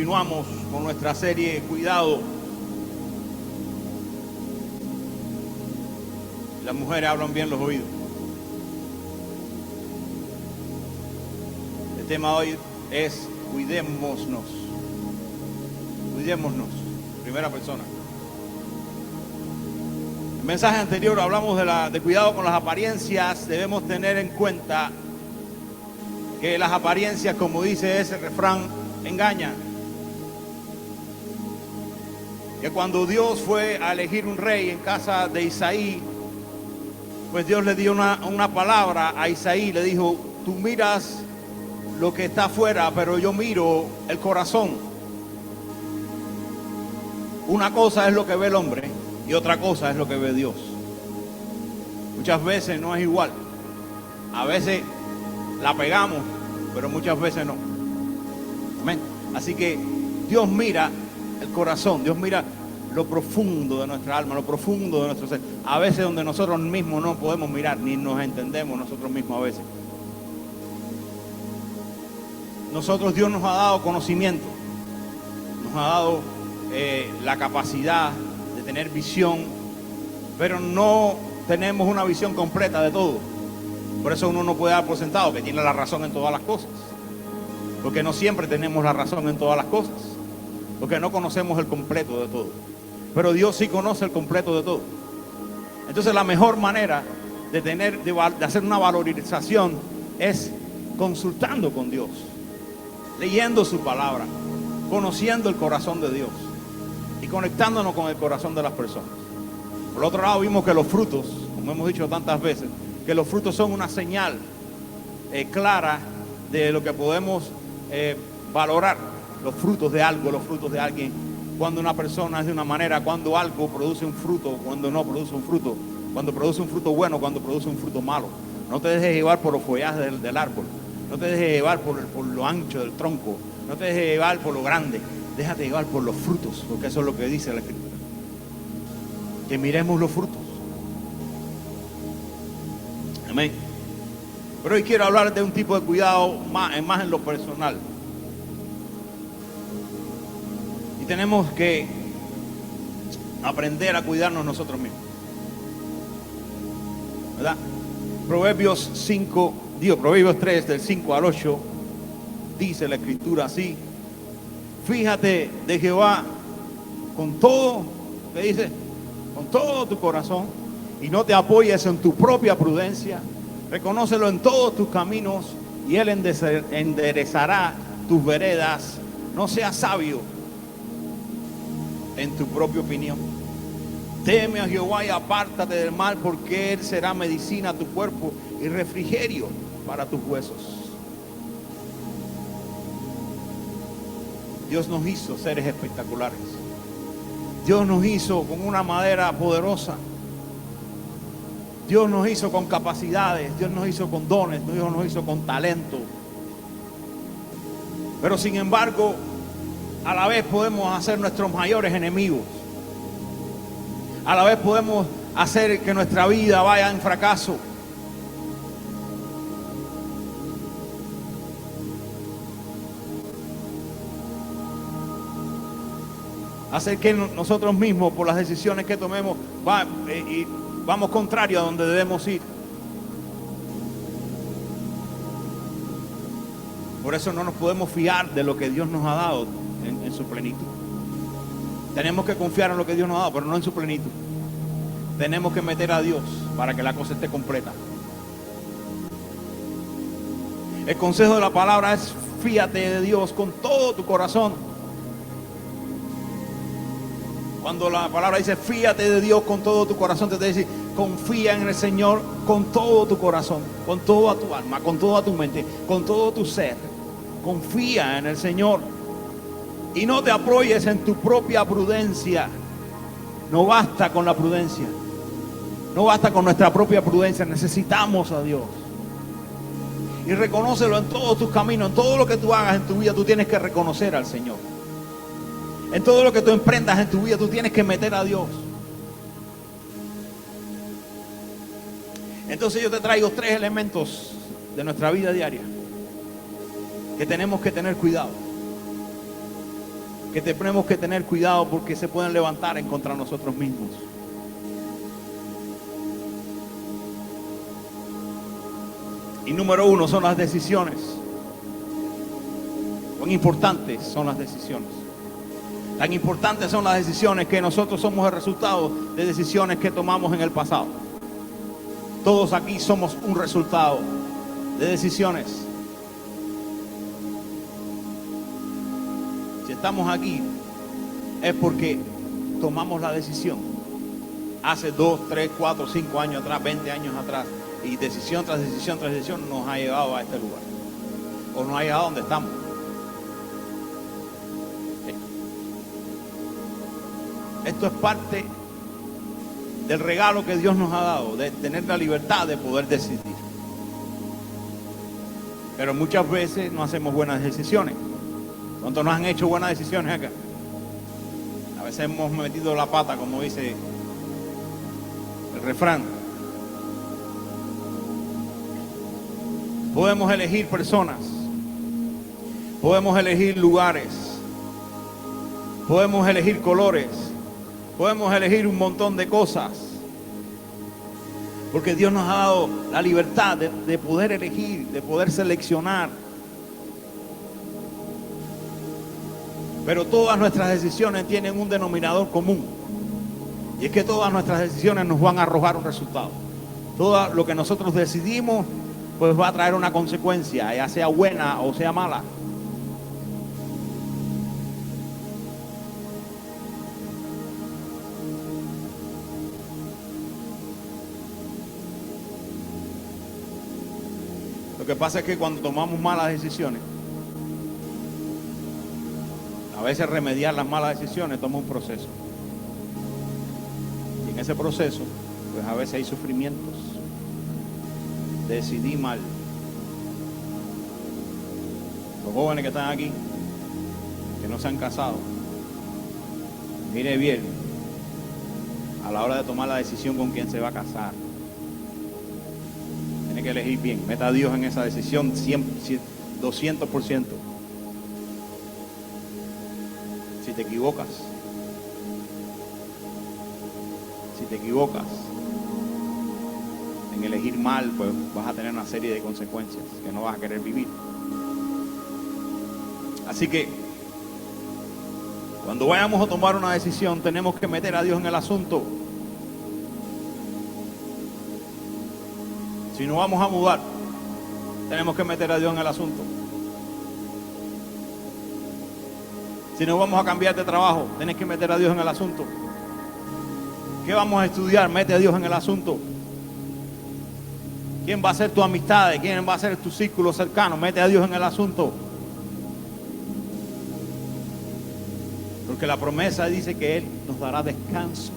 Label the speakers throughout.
Speaker 1: Continuamos con nuestra serie Cuidado. Las mujeres hablan bien los oídos. El tema de hoy es cuidémonos. Cuidémonos. Primera persona. En el mensaje anterior hablamos de cuidado con las apariencias. Debemos tener en cuenta que las apariencias, como dice ese refrán, engañan. Que cuando Dios fue a elegir un rey en casa de Isaí, pues Dios le dio una palabra a Isaí, le dijo: tú miras lo que está afuera, pero yo miro el corazón. Una cosa es lo que ve el hombre y otra cosa es lo que ve Dios. Muchas veces no es igual. A veces la pegamos, pero muchas veces no. Amén. Así que Dios mira el corazón, Dios mira lo profundo de nuestra alma, lo profundo de nuestro ser. A veces donde nosotros mismos no podemos mirar, ni nos entendemos nosotros mismos a veces. Nosotros, Dios nos ha dado conocimiento, nos ha dado la capacidad de tener visión, pero no tenemos una visión completa de todo. Por eso uno no puede dar por sentado que tiene la razón en todas las cosas, porque no siempre tenemos la razón en todas las cosas, porque no conocemos el completo de todo. Pero Dios sí conoce el completo de todo. Entonces la mejor manera de hacer una valorización es consultando con Dios, leyendo su palabra, conociendo el corazón de Dios y conectándonos con el corazón de las personas. Por otro lado, vimos que los frutos, como hemos dicho tantas veces, que los frutos son una señal clara de lo que podemos valorar. Los frutos de algo, los frutos de alguien. Cuando una persona es de una manera, cuando algo produce un fruto, cuando no produce un fruto, cuando produce un fruto bueno, cuando produce un fruto malo. No te dejes llevar por los follajes del árbol, no te dejes llevar por lo ancho del tronco, no te dejes llevar por lo grande, déjate llevar por los frutos, porque eso es lo que dice la Escritura. Que miremos los frutos. Amén. Pero hoy quiero hablar de un tipo de cuidado más en lo personal. Tenemos que aprender a cuidarnos nosotros mismos, ¿verdad? Proverbios 3 del 5 al 8 dice la Escritura así: fíjate de Jehová con todo, ¿qué dice? Con todo tu corazón, y no te apoyes en tu propia prudencia. Reconócelo en todos tus caminos y Él enderezará tus veredas. No seas sabio en tu propia opinión. Teme a Jehová y apártate del mal, porque Él será medicina a tu cuerpo y refrigerio para tus huesos. Dios nos hizo seres espectaculares. Dios nos hizo con una madera poderosa. Dios nos hizo con capacidades. Dios nos hizo con dones. Dios nos hizo con talento. Pero sin embargo, a la vez podemos hacer nuestros mayores enemigos. A la vez podemos hacer que nuestra vida vaya en fracaso. Hacer que nosotros mismos, por las decisiones que tomemos, vamos contrario a donde debemos ir. Por eso no nos podemos fiar de lo que Dios nos ha dado en su plenitud. Tenemos que confiar en lo que Dios nos ha dado, pero no en su plenitud. Tenemos que meter a Dios para que la cosa esté completa. El consejo de la palabra es: fíate de Dios con todo tu corazón. Cuando la palabra dice fíate de Dios con todo tu corazón, te dice: confía en el Señor con todo tu corazón, con toda tu alma, con toda tu mente, con todo tu ser. Confía en el Señor y no te apoyes en tu propia prudencia. No basta con la prudencia, no basta con nuestra propia prudencia. Necesitamos a Dios. Y reconócelo en todos tus caminos. En todo lo que tú hagas en tu vida, tú tienes que reconocer al Señor. En todo lo que tú emprendas en tu vida, tú tienes que meter a Dios. Entonces yo te traigo 3 elementos de nuestra vida diaria que tenemos que tener cuidado. que tenemos que tener cuidado porque se pueden levantar en contra de nosotros mismos. Y número uno son las decisiones. Cuán importantes son las decisiones. Tan importantes son las decisiones que nosotros somos el resultado de decisiones que tomamos en el pasado. Todos aquí somos un resultado de decisiones. Si estamos aquí es porque tomamos la decisión hace 2, 3, 4, 5 años atrás, 20 años atrás, y decisión tras decisión tras decisión nos ha llevado a este lugar o nos ha llevado a donde estamos. Esto es parte del regalo que Dios nos ha dado, de tener la libertad de poder decidir. Pero muchas veces no hacemos buenas decisiones. ¿Cuántos nos han hecho buenas decisiones acá? A veces hemos metido la pata, como dice el refrán. Podemos elegir personas, podemos elegir lugares, podemos elegir colores, podemos elegir un montón de cosas, porque Dios nos ha dado la libertad de poder elegir, de poder seleccionar. Pero todas nuestras decisiones tienen un denominador común, y es que todas nuestras decisiones nos van a arrojar un resultado. Todo lo que nosotros decidimos pues va a traer una consecuencia, ya sea buena o sea mala. Lo que pasa es que cuando tomamos malas decisiones, a veces remediar las malas decisiones toma un proceso. Y en ese proceso, pues a veces hay sufrimientos. Decidí mal. Los jóvenes que están aquí, que no se han casado, mire bien a la hora de tomar la decisión con quién se va a casar. Tiene que elegir bien. Meta a Dios en esa decisión 200%. Si te equivocas en elegir mal, pues vas a tener una serie de consecuencias que no vas a querer vivir. Así que cuando vayamos a tomar una decisión, tenemos que meter a Dios en el asunto. Si nos vamos a mudar, tenemos que meter a Dios en el asunto. Si nos vamos a cambiar de trabajo, tienes que meter a Dios en el asunto. ¿Qué vamos a estudiar? Mete a Dios en el asunto. ¿Quién va a ser tu amistad? ¿Quién va a ser tu círculo cercano? Mete a Dios en el asunto. Porque la promesa dice que Él nos dará descanso.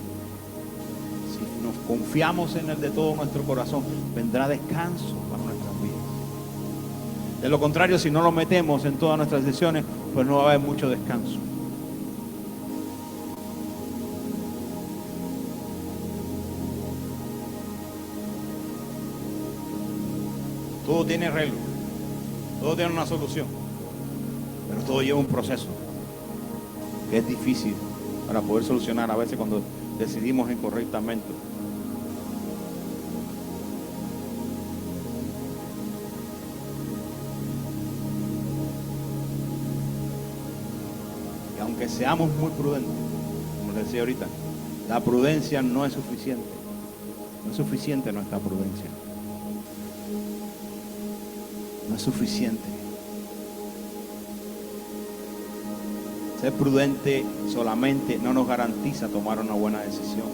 Speaker 1: Si nos confiamos en Él de todo nuestro corazón, vendrá descanso para nuestras vidas. De lo contrario, si no lo metemos en todas nuestras decisiones, pues no va a haber mucho descanso. Todo tiene arreglo, todo tiene una solución, pero todo lleva un proceso que es difícil para poder solucionar a veces cuando decidimos incorrectamente. Y aunque seamos muy prudentes, como les decía ahorita, la prudencia no es suficiente. No es suficiente nuestra prudencia. No es suficiente. Ser prudente solamente no nos garantiza tomar una buena decisión.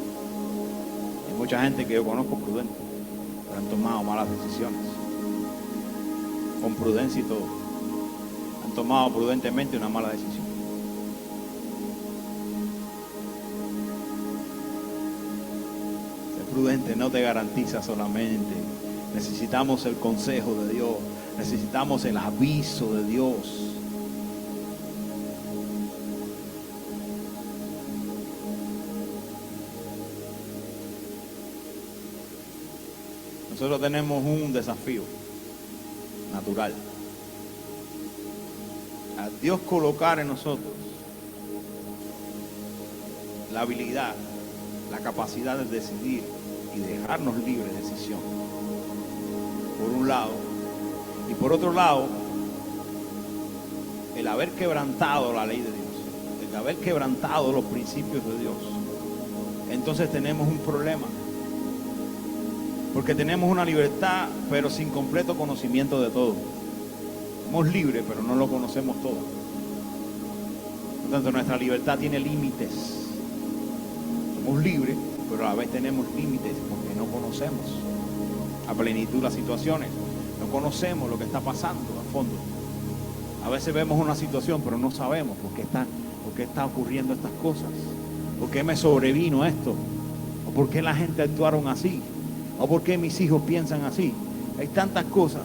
Speaker 1: Hay mucha gente que yo conozco prudente, pero han tomado malas decisiones. Con prudencia y todo. Han tomado prudentemente una mala decisión. Ser prudente no te garantiza solamente. Necesitamos el consejo de Dios. Necesitamos el aviso de Dios. Nosotros tenemos un desafío natural. A Dios colocar en nosotros la habilidad, la capacidad de decidir y dejarnos libre decisión, por un lado. Y por otro lado, el haber quebrantado la ley de Dios, el haber quebrantado los principios de Dios, entonces tenemos un problema. Porque tenemos una libertad, pero sin completo conocimiento de todo. Somos libres, pero no lo conocemos todo. Por tanto, nuestra libertad tiene límites. Somos libres, pero a la vez tenemos límites porque no conocemos a plenitud las situaciones. No conocemos lo que está pasando a fondo. A veces vemos una situación, pero no sabemos por qué está ocurriendo estas cosas. ¿Por qué me sobrevino esto? ¿O por qué la gente actuaron así? ¿O por qué mis hijos piensan así? Hay tantas cosas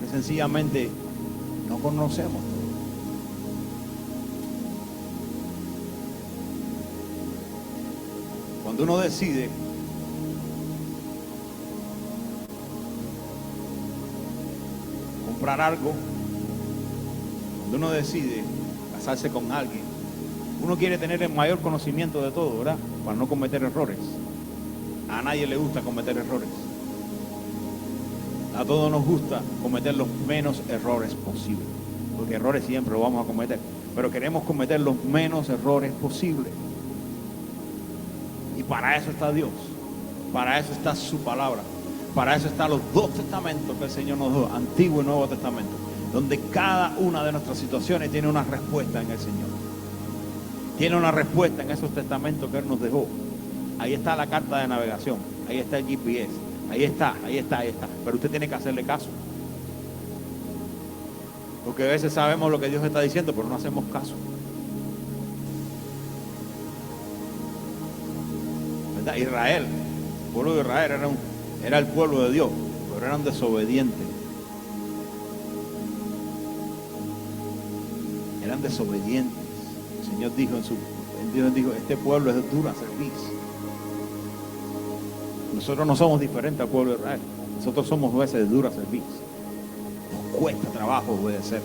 Speaker 1: que sencillamente no conocemos. Cuando uno decide comprar algo, cuando uno decide casarse con alguien, uno quiere tener el mayor conocimiento de todo, ¿verdad? Para no cometer errores. A nadie le gusta cometer errores. A todos nos gusta cometer los menos errores posibles. Porque errores siempre lo vamos a cometer. Pero queremos cometer los menos errores posibles. Y para eso está Dios. Para eso está su palabra. Para eso están los dos testamentos que el Señor nos dio, Antiguo y Nuevo Testamento. Donde cada una de nuestras situaciones tiene una respuesta en el Señor. Tiene una respuesta en esos testamentos que Él nos dejó. Ahí está la carta de navegación, ahí está el GPS, ahí está. Pero usted tiene que hacerle caso. Porque a veces sabemos lo que Dios está diciendo, pero no hacemos caso. ¿Verdad? Israel, el pueblo de Israel era el pueblo de Dios, pero eran desobedientes. Eran desobedientes. El Señor dijo Dios dijo, este pueblo es de dura cerviz. Nosotros no somos diferentes al pueblo de Israel. Nosotros somos jueces de dura cerviz. Nos cuesta trabajo obedecer.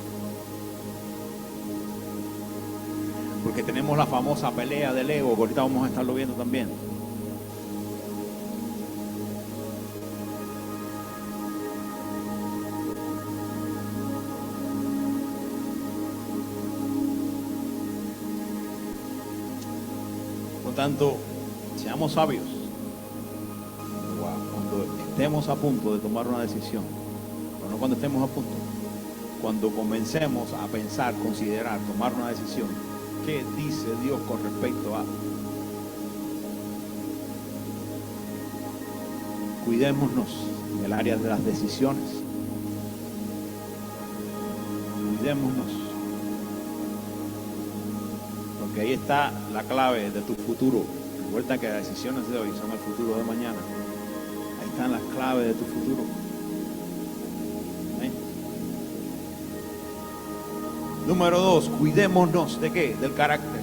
Speaker 1: Porque tenemos la famosa pelea del ego, que ahorita vamos a estarlo viendo también. Por tanto, seamos sabios. Estemos a punto de tomar una decisión, pero no cuando estemos a punto, cuando comencemos a pensar, considerar, tomar una decisión, ¿qué dice Dios con respecto a? Cuidémonos en el área de las decisiones, cuidémonos, porque ahí está la clave de tu futuro. Recuerda que las decisiones de hoy son el futuro de mañana. Están las claves de tu futuro. ¿Amén? Número 2, cuidémonos ¿de qué? Del carácter.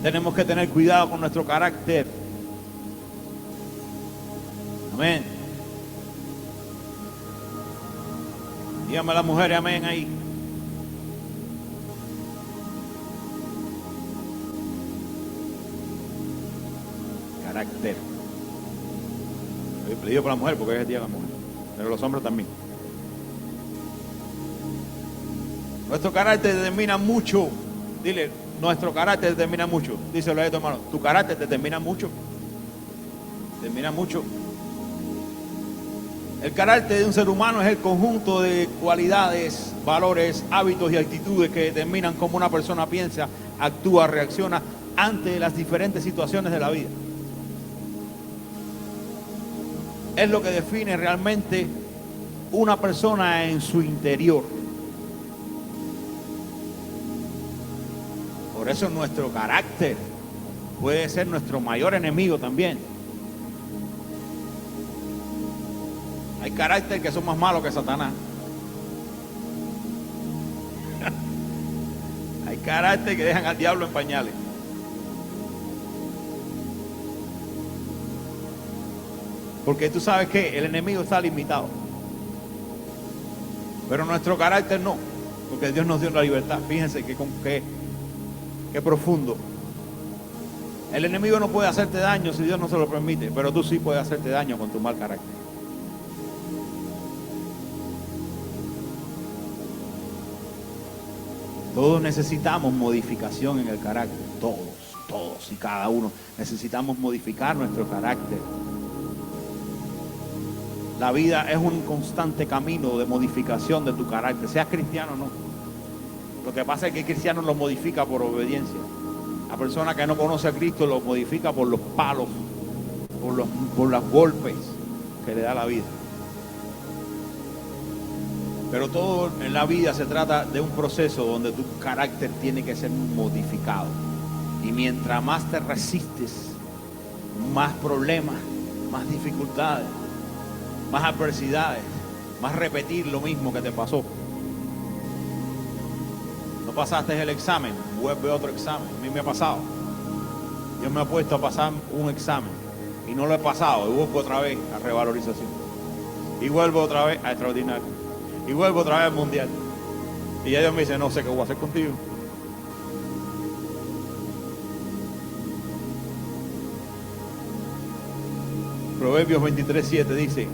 Speaker 1: Tenemos que tener cuidado con nuestro carácter. Amén. Dígame a las mujeres amén ahí. Carácter. Le digo para la mujer porque es día de la mujer, pero los hombres también. Nuestro carácter determina mucho. Dile, nuestro carácter determina mucho. Díselo a tu hermano, tu carácter determina mucho. Determina mucho. El carácter de un ser humano es el conjunto de cualidades, valores, hábitos y actitudes que determinan cómo una persona piensa, actúa, reacciona ante las diferentes situaciones de la vida. Es lo que define realmente una persona en su interior. Por eso nuestro carácter puede ser nuestro mayor enemigo también. Hay carácter que son más malos que Satanás. Hay carácter que dejan al diablo en pañales. Porque tú sabes que el enemigo está limitado. Pero nuestro carácter no. Porque Dios nos dio la libertad. Fíjense qué profundo. El enemigo no puede hacerte daño si Dios no se lo permite, pero tú sí puedes hacerte daño con tu mal carácter. Todos necesitamos modificación en el carácter. Todos y cada uno necesitamos modificar nuestro carácter. La vida es un constante camino de modificación de tu carácter, seas cristiano o no. Lo que pasa es que el cristiano lo modifica por obediencia. La persona que no conoce a Cristo lo modifica por los palos, por los golpes que le da la vida. Pero todo en la vida se trata de un proceso donde tu carácter tiene que ser modificado. Y mientras más te resistes, más problemas, más dificultades, más adversidades, más repetir lo mismo que te pasó. No pasaste el examen, vuelve otro examen. A mí me ha pasado. Yo me he puesto a pasar un examen y no lo he pasado. Y vuelvo otra vez a revalorización. Y vuelvo otra vez a extraordinario. Y vuelvo otra vez al mundial. Y ya Dios me dice, no sé qué voy a hacer contigo. Proverbios 23:7 dice,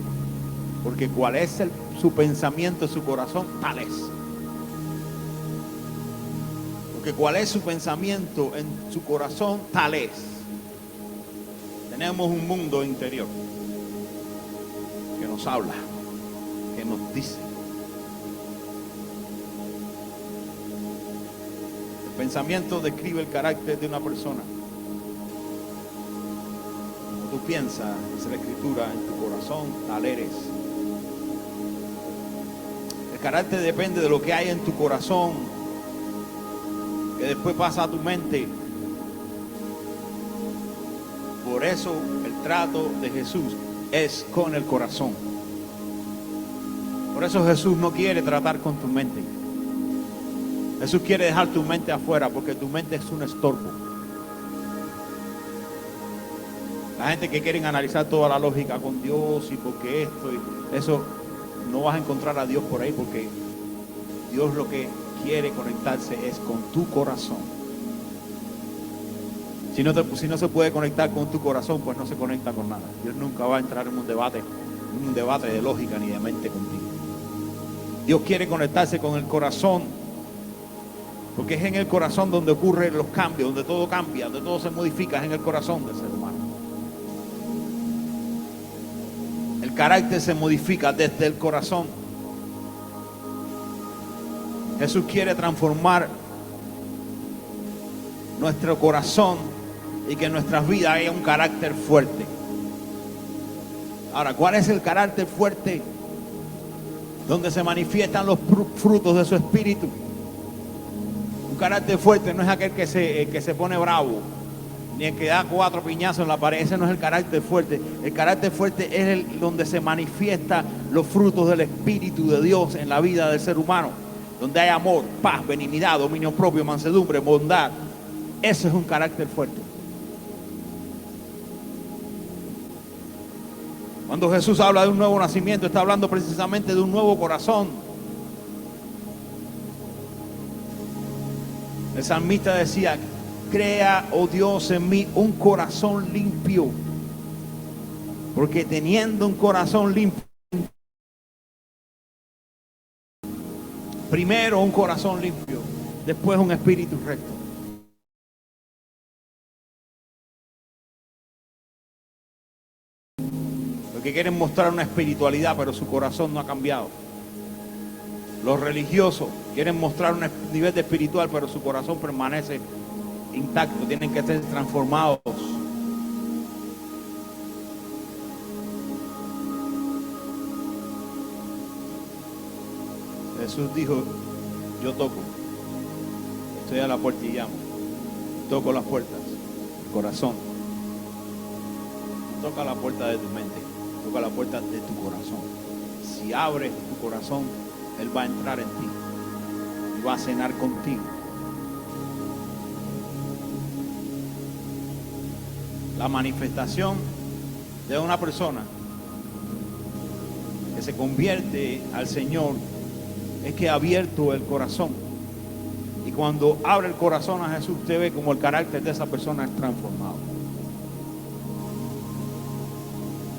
Speaker 1: porque cuál es su pensamiento en su corazón, tal es. Porque cuál es su pensamiento en su corazón, tal es. Tenemos un mundo interior que nos habla, que nos dice. El pensamiento describe el carácter de una persona. Tú piensas, dice la Escritura, en tu corazón, tal eres. El carácter depende de lo que hay en tu corazón, que después pasa a tu mente. Por eso el trato de Jesús es con el corazón. Por eso Jesús no quiere tratar con tu mente. Jesús quiere dejar tu mente afuera, porque tu mente es un estorbo. La gente que quiere analizar toda la lógica con Dios y porque esto y eso, no vas a encontrar a Dios por ahí, porque Dios lo que quiere conectarse es con tu corazón. Si no se puede conectar con tu corazón, pues no se conecta con nada. Dios nunca va a entrar en un debate de lógica ni de mente contigo. Dios quiere conectarse con el corazón, porque es en el corazón donde ocurren los cambios, donde todo cambia, donde todo se modifica, es en el corazón del ser humano. El carácter se modifica desde el corazón. Jesús quiere transformar nuestro corazón y que en nuestras vidas haya un carácter fuerte. Ahora, ¿cuál es el carácter fuerte? Donde se manifiestan los frutos de su espíritu. Un carácter fuerte no es aquel que se pone bravo, ni el que da 4 piñazos en la pared. Ese no es el carácter fuerte. El carácter fuerte es donde se manifiesta los frutos del Espíritu de Dios en la vida del ser humano. Donde hay amor, paz, benignidad, dominio propio, mansedumbre, bondad. Ese es un carácter fuerte. Cuando Jesús habla de un nuevo nacimiento, está hablando precisamente de un nuevo corazón. El salmista decía, crea, oh Dios, en mí un corazón limpio. Porque teniendo un corazón limpio, primero un corazón limpio, después un espíritu recto. Porque quieren mostrar una espiritualidad, pero su corazón no ha cambiado. Los religiosos quieren mostrar un nivel de espiritual, pero su corazón permanece intacto. Tienen que ser transformados. Jesús dijo, yo toco, estoy a la puerta y llamo. Toco las puertas, el corazón. Toca la puerta de tu mente, toca la puerta de tu corazón. Si abres tu corazón, Él va a entrar en ti y va a cenar contigo. La manifestación de una persona que se convierte al Señor es que ha abierto el corazón. Y cuando abre el corazón a Jesús, usted ve como el carácter de esa persona es transformado.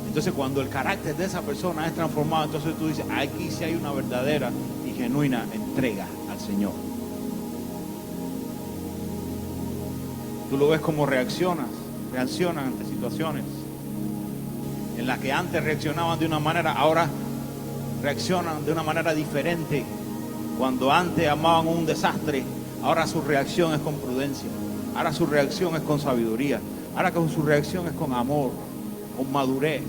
Speaker 1: Entonces, cuando el carácter de esa persona es transformado, entonces tú dices, aquí sí hay una verdadera y genuina entrega al Señor. Tú lo ves como reaccionan ante situaciones en las que antes reaccionaban de una manera, ahora reaccionan de una manera diferente. Cuando antes amaban un desastre, ahora su reacción es con prudencia, ahora su reacción es con sabiduría, ahora su reacción es con amor, con madurez.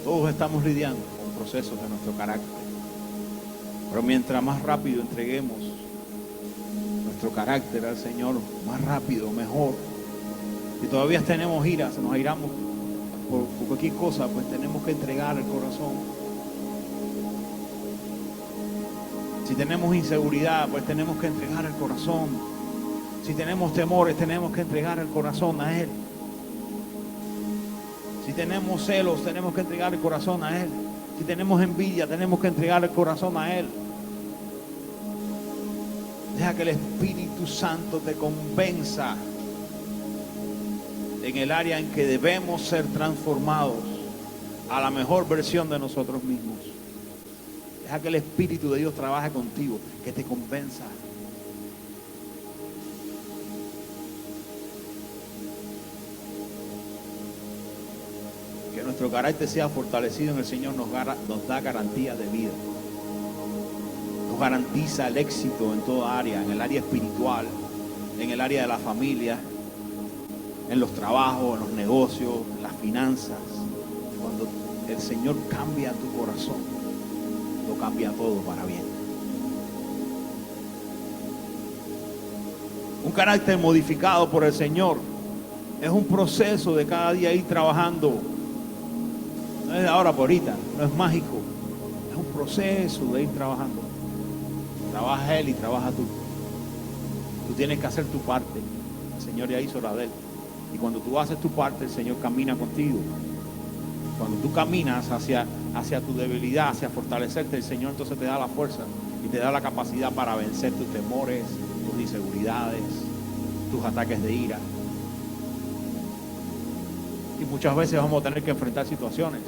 Speaker 1: Todos estamos lidiando con procesos de nuestro carácter, pero mientras más rápido entreguemos nuestro carácter al Señor, más rápido, mejor. Si todavía tenemos ira, se nos airamos por cualquier cosa, pues tenemos que entregar el corazón. Si tenemos inseguridad, pues tenemos que entregar el corazón. Si tenemos temores, tenemos que entregar el corazón a Él. Si tenemos celos, tenemos que entregar el corazón a Él. Si tenemos envidia, tenemos que entregar el corazón a Él. Deja que el Espíritu Santo te convenza en el área en que debemos ser transformados a la mejor versión de nosotros mismos. Deja que el Espíritu de Dios trabaje contigo, que te convenza. Que nuestro carácter sea fortalecido en el Señor nos da garantía de vida. Nos garantiza el éxito en toda área, en el área espiritual, en el área de la familia, en los trabajos, en los negocios, en las finanzas. Cuando el Señor cambia tu corazón, lo cambia todo para bien. Un carácter modificado por el Señor es un proceso de cada día ir trabajando. No es de ahora por ahorita, no es mágico. Es un proceso de ir trabajando. Trabaja Él y trabaja tú. Tú tienes que hacer tu parte. El Señor ya hizo la de Él. Y cuando tú haces tu parte, el Señor camina contigo. Cuando tú caminas hacia tu debilidad, hacia fortalecerte, el Señor entonces te da la fuerza y te da la capacidad para vencer tus temores, tus inseguridades, tus ataques de ira. Y muchas veces vamos a tener que enfrentar situaciones.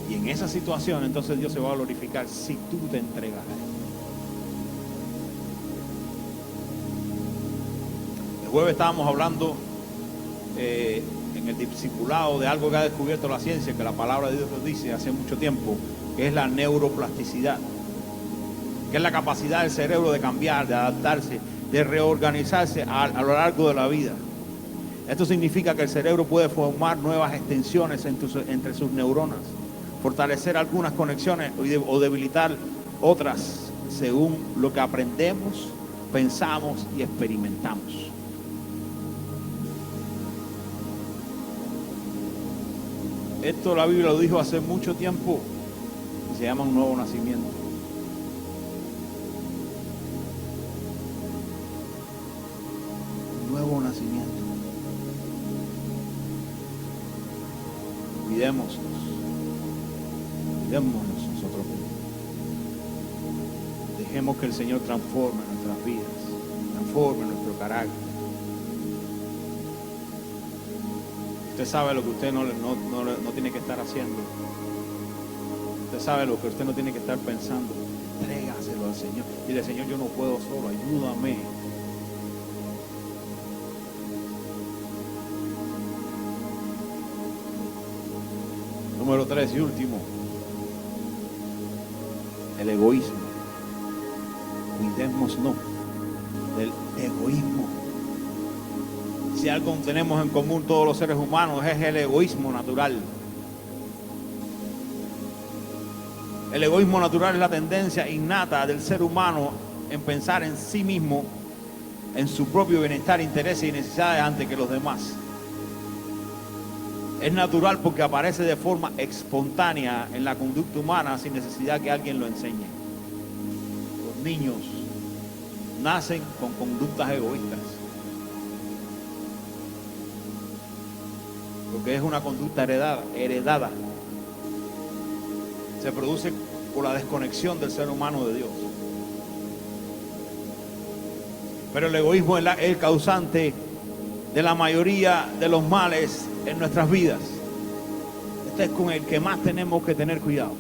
Speaker 1: Y en esa situación entonces Dios se va a glorificar si tú te entregas a Él. El jueves estábamos hablando en el discipulado de algo que ha descubierto la ciencia, que la palabra de Dios nos dice hace mucho tiempo, que es la neuroplasticidad, que es la capacidad del cerebro de cambiar, de adaptarse, de reorganizarse a lo largo de la vida. Esto significa que el cerebro puede formar nuevas extensiones entre sus neuronas, fortalecer algunas conexiones o debilitar otras según lo que aprendemos, pensamos y experimentamos. Esto la Biblia lo dijo hace mucho tiempo y se llama un nuevo nacimiento. Un nuevo nacimiento. Cuidémonos nosotros mismos. Dejemos que el Señor transforme nuestras vidas, transforme nuestro carácter. Usted sabe lo que usted no tiene que estar haciendo. Usted sabe lo que usted no tiene que estar pensando. Entrégaselo al Señor. Dile, Señor, yo no puedo solo, ayúdame. Número 3 y último. El egoísmo. Cuidémonos del egoísmo. Si algo tenemos en común todos los seres humanos es el egoísmo natural. El egoísmo natural es la tendencia innata del ser humano en pensar en sí mismo, en su propio bienestar, intereses y necesidades antes que los demás. Es natural porque aparece de forma espontánea en la conducta humana sin necesidad que alguien lo enseñe. Los niños nacen con conductas egoístas. porque es una conducta heredada. Se produce por la desconexión del ser humano de Dios. Pero el egoísmo es el causante de la mayoría de los males en nuestras vidas. Este es con el que más tenemos que tener cuidado.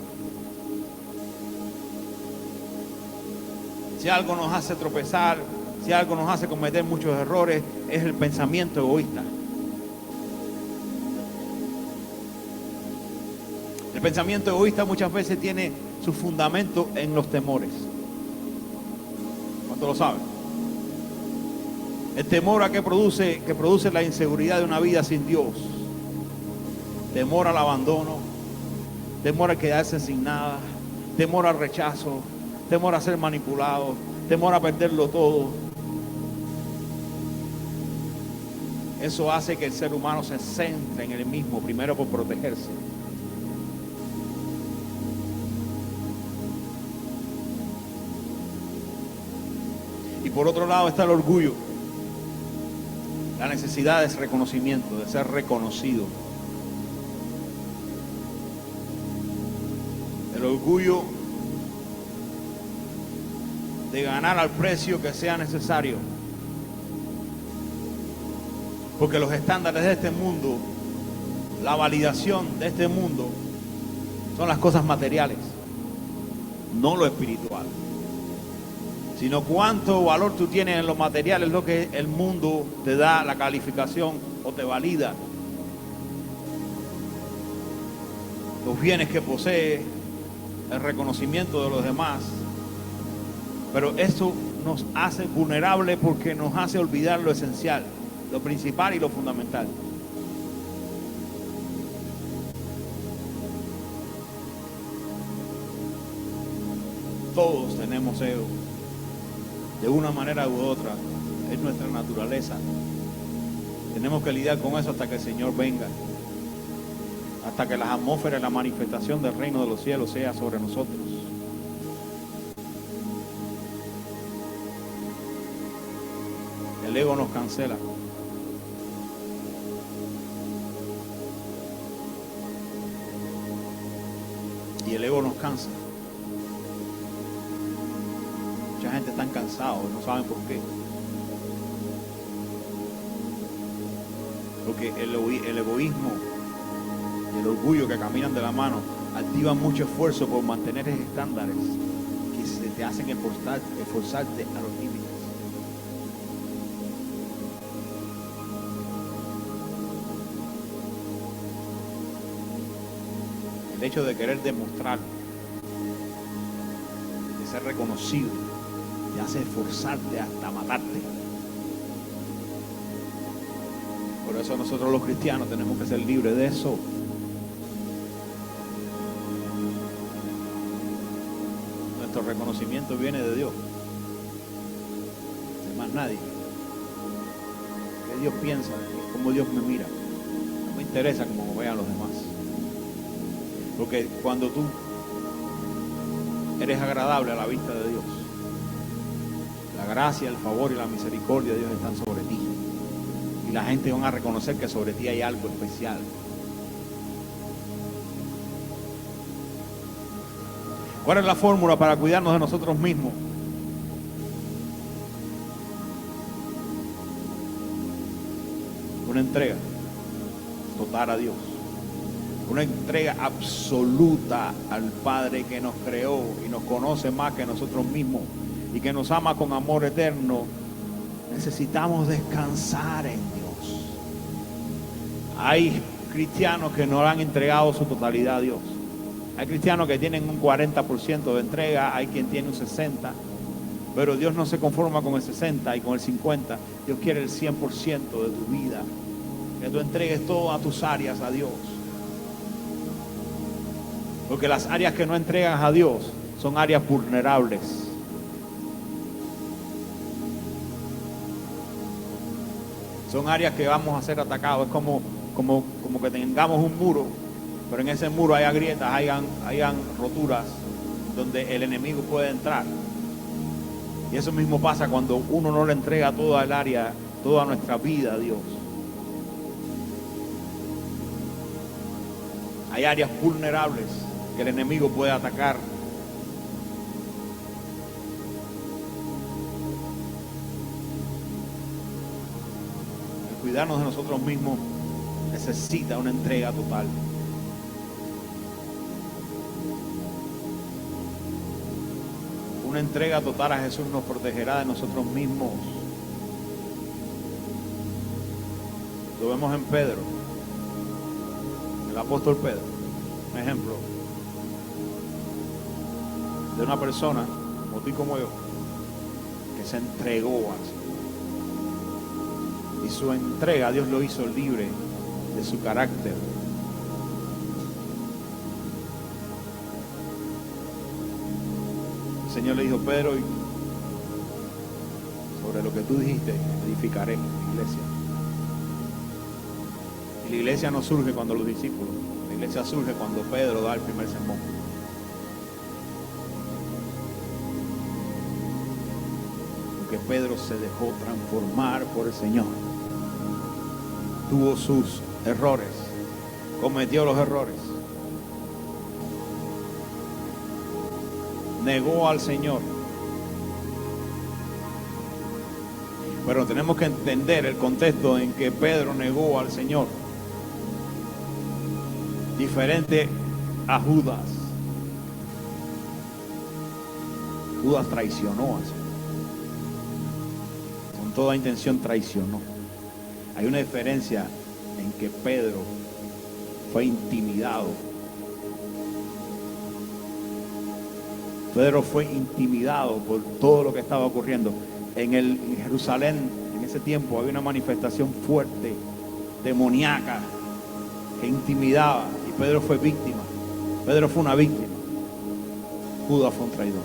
Speaker 1: Si algo nos hace tropezar, si algo nos hace cometer muchos errores, es el pensamiento egoísta. El pensamiento egoísta muchas veces tiene su fundamento en los temores. ¿Cuánto lo saben? El temor a que produce la inseguridad de una vida sin Dios. Temor al abandono, temor a quedarse sin nada, temor al rechazo, temor a ser manipulado, temor a perderlo todo. Eso hace que el ser humano se centre en él mismo, primero por protegerse. Y por otro lado está el orgullo. La necesidad de ese reconocimiento, de ser reconocido. El orgullo de ganar al precio que sea necesario. Porque los estándares de este mundo, la validación de este mundo, son las cosas materiales, no lo espiritual. Sino cuánto valor tú tienes en lo material es lo que el mundo te da la calificación o te valida. Los bienes que posee, el reconocimiento de los demás. Pero eso nos hace vulnerables porque nos hace olvidar lo esencial, lo principal y lo fundamental. Todos tenemos ego. De una manera u otra, es nuestra naturaleza. Tenemos que lidiar con eso hasta que el Señor venga. Hasta que las atmósferas y la manifestación del reino de los cielos sea sobre nosotros. El ego nos cancela. Y el ego nos cansa. Mucha gente está cansada, no saben por qué. Porque el egoísmo y el orgullo que caminan de la mano activan mucho esfuerzo por mantener estándares que se te hacen esforzarte a los límites. El hecho de querer demostrar, de ser reconocido, te hace esforzarte hasta matarte. Por eso nosotros los cristianos tenemos que ser libres de eso. Nuestro reconocimiento viene de Dios, de más nadie. ¿Qué Dios piensa? ¿Cómo Dios me mira? No me interesa cómo me vean los demás. Porque cuando tú eres agradable a la vista de Dios, la gracia, el favor y la misericordia de Dios están sobre ti. Y la gente va a reconocer que sobre ti hay algo especial. ¿Cuál es la fórmula para cuidarnos de nosotros mismos? Una entrega total a Dios. Una entrega absoluta al Padre que nos creó y nos conoce más que nosotros mismos y que nos ama con amor eterno. Necesitamos descansar en Dios. Hay cristianos que no han entregado su totalidad a Dios. Hay cristianos que tienen un 40% de entrega, hay quien tiene un 60%, pero Dios no se conforma con el 60% y con el 50%. Dios quiere el 100% de tu vida. Que tú entregues todas tus áreas a Dios. Porque las áreas que no entregas a Dios son áreas vulnerables. Son áreas que vamos a ser atacados. Es como que tengamos un muro, pero en ese muro haya grietas, hayan roturas donde el enemigo puede entrar. Y eso mismo pasa cuando uno no le entrega toda el área, toda nuestra vida a Dios. Hay áreas vulnerables que el enemigo puede atacar. El cuidarnos de nosotros mismos necesita una entrega total. Una entrega total a Jesús nos protegerá de nosotros mismos. Lo vemos en Pedro, el apóstol Pedro, un ejemplo de una persona, como tú y como yo, que se entregó al Señor. Y su entrega, Dios lo hizo libre de su carácter. El Señor le dijo: Pedro, sobre lo que tú dijiste, edificaré mi iglesia. Y la iglesia no surge cuando los discípulos, la iglesia surge cuando Pedro da el primer sermón. Porque Pedro se dejó transformar por el Señor. Tuvo sus errores, cometió los errores, negó al Señor. Pero tenemos que entender el contexto en que Pedro negó al Señor. Diferente a Judas. Judas traicionó al Señor. Con toda intención traicionó. Hay una diferencia en que Pedro fue intimidado. Pedro fue intimidado por todo lo que estaba ocurriendo. En Jerusalén, en ese tiempo, había una manifestación fuerte, demoníaca, que intimidaba. Y Pedro fue víctima. Pedro fue una víctima. Judas fue un traidor.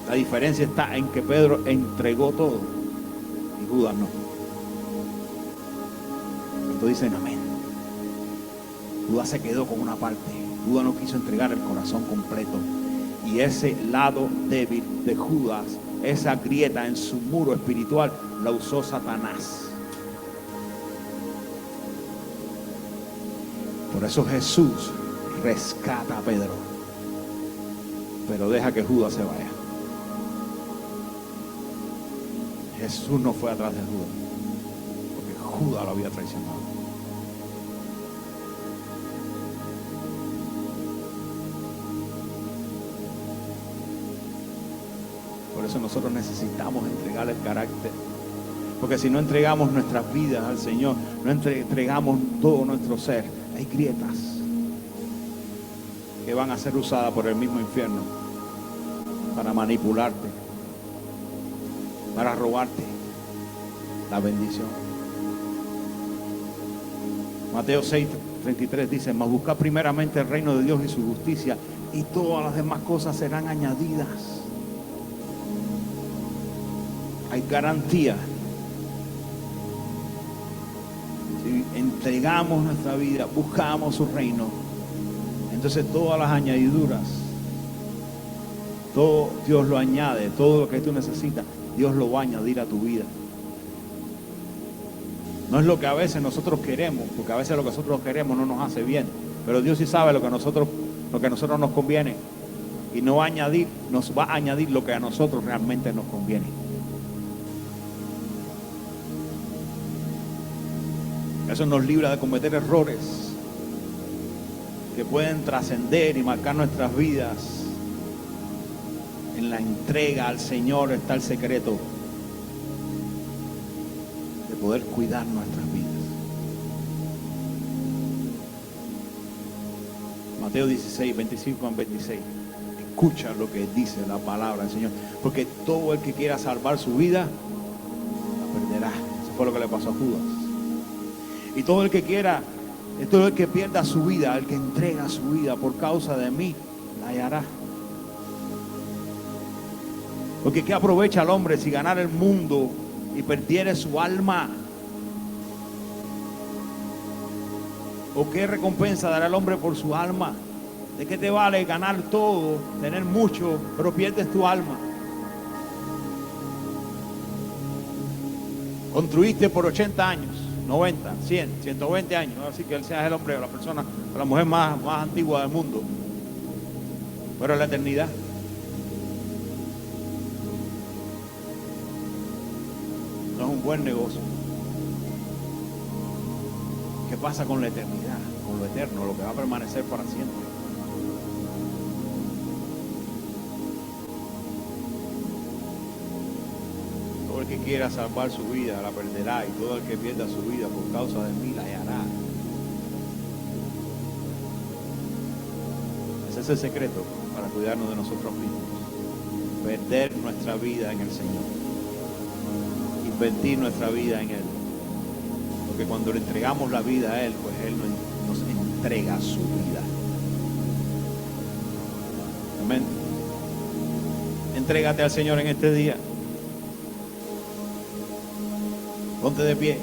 Speaker 1: La diferencia está en que Pedro entregó todo y Judas no. Entonces dicen amén. Judas se quedó con una parte. Judas no quiso entregar el corazón completo. Y ese lado débil de Judas, esa grieta en su muro espiritual, la usó Satanás. Por eso Jesús rescata a Pedro, pero deja que Judas se vaya. Jesús no fue atrás de Judas, porque Judas lo había traicionado. Por eso nosotros necesitamos entregar el carácter. Porque si no entregamos nuestras vidas al Señor, no entregamos todo nuestro ser, hay grietas que van a ser usadas por el mismo infierno para manipularte, para robarte la bendición. Mateo 6:33 dice: mas buscad primeramente el reino de Dios y su justicia, y todas las demás cosas serán añadidas. Hay garantía. Si entregamos nuestra vida, buscamos su reino, entonces todas las añadiduras, todo Dios lo añade. Todo lo que tú necesitas, Dios lo va a añadir a tu vida. No es lo que a veces nosotros queremos, porque a veces lo que nosotros queremos no nos hace bien, pero Dios sí sabe lo que a nosotros nos conviene, y nos va a añadir lo que a nosotros realmente nos conviene. Eso nos libra de cometer errores que pueden trascender y marcar nuestras vidas. En la entrega al Señor está el secreto de poder cuidar nuestras vidas. Mateo 16, 25 al 26. Escucha lo que dice la palabra del Señor. Porque todo el que quiera salvar su vida, la perderá. Eso fue lo que le pasó a Judas. Y todo el que pierda su vida, el que entrega su vida por causa de mí, la hallará. Porque ¿qué aprovecha el hombre si ganara el mundo y perdiere su alma? ¿O qué recompensa dará el hombre por su alma? ¿De qué te vale ganar todo, tener mucho, pero pierdes tu alma? Construiste por 80 años 90, 100, 120 años. Así que él sea el hombre o la persona o la mujer más antigua del mundo. Pero la eternidad. No es un buen negocio. ¿Qué pasa con la eternidad? Con lo eterno, lo que va a permanecer para siempre. Todo el que quiera salvar su vida la perderá, y todo el que pierda su vida por causa de mí la hallará. Ese es el secreto para cuidarnos de nosotros mismos. Perder nuestra vida en el Señor. Invertir nuestra vida en Él. Porque cuando le entregamos la vida a Él, pues Él nos entrega su vida. Amén. Entrégate al Señor en este día. Ponte de pie.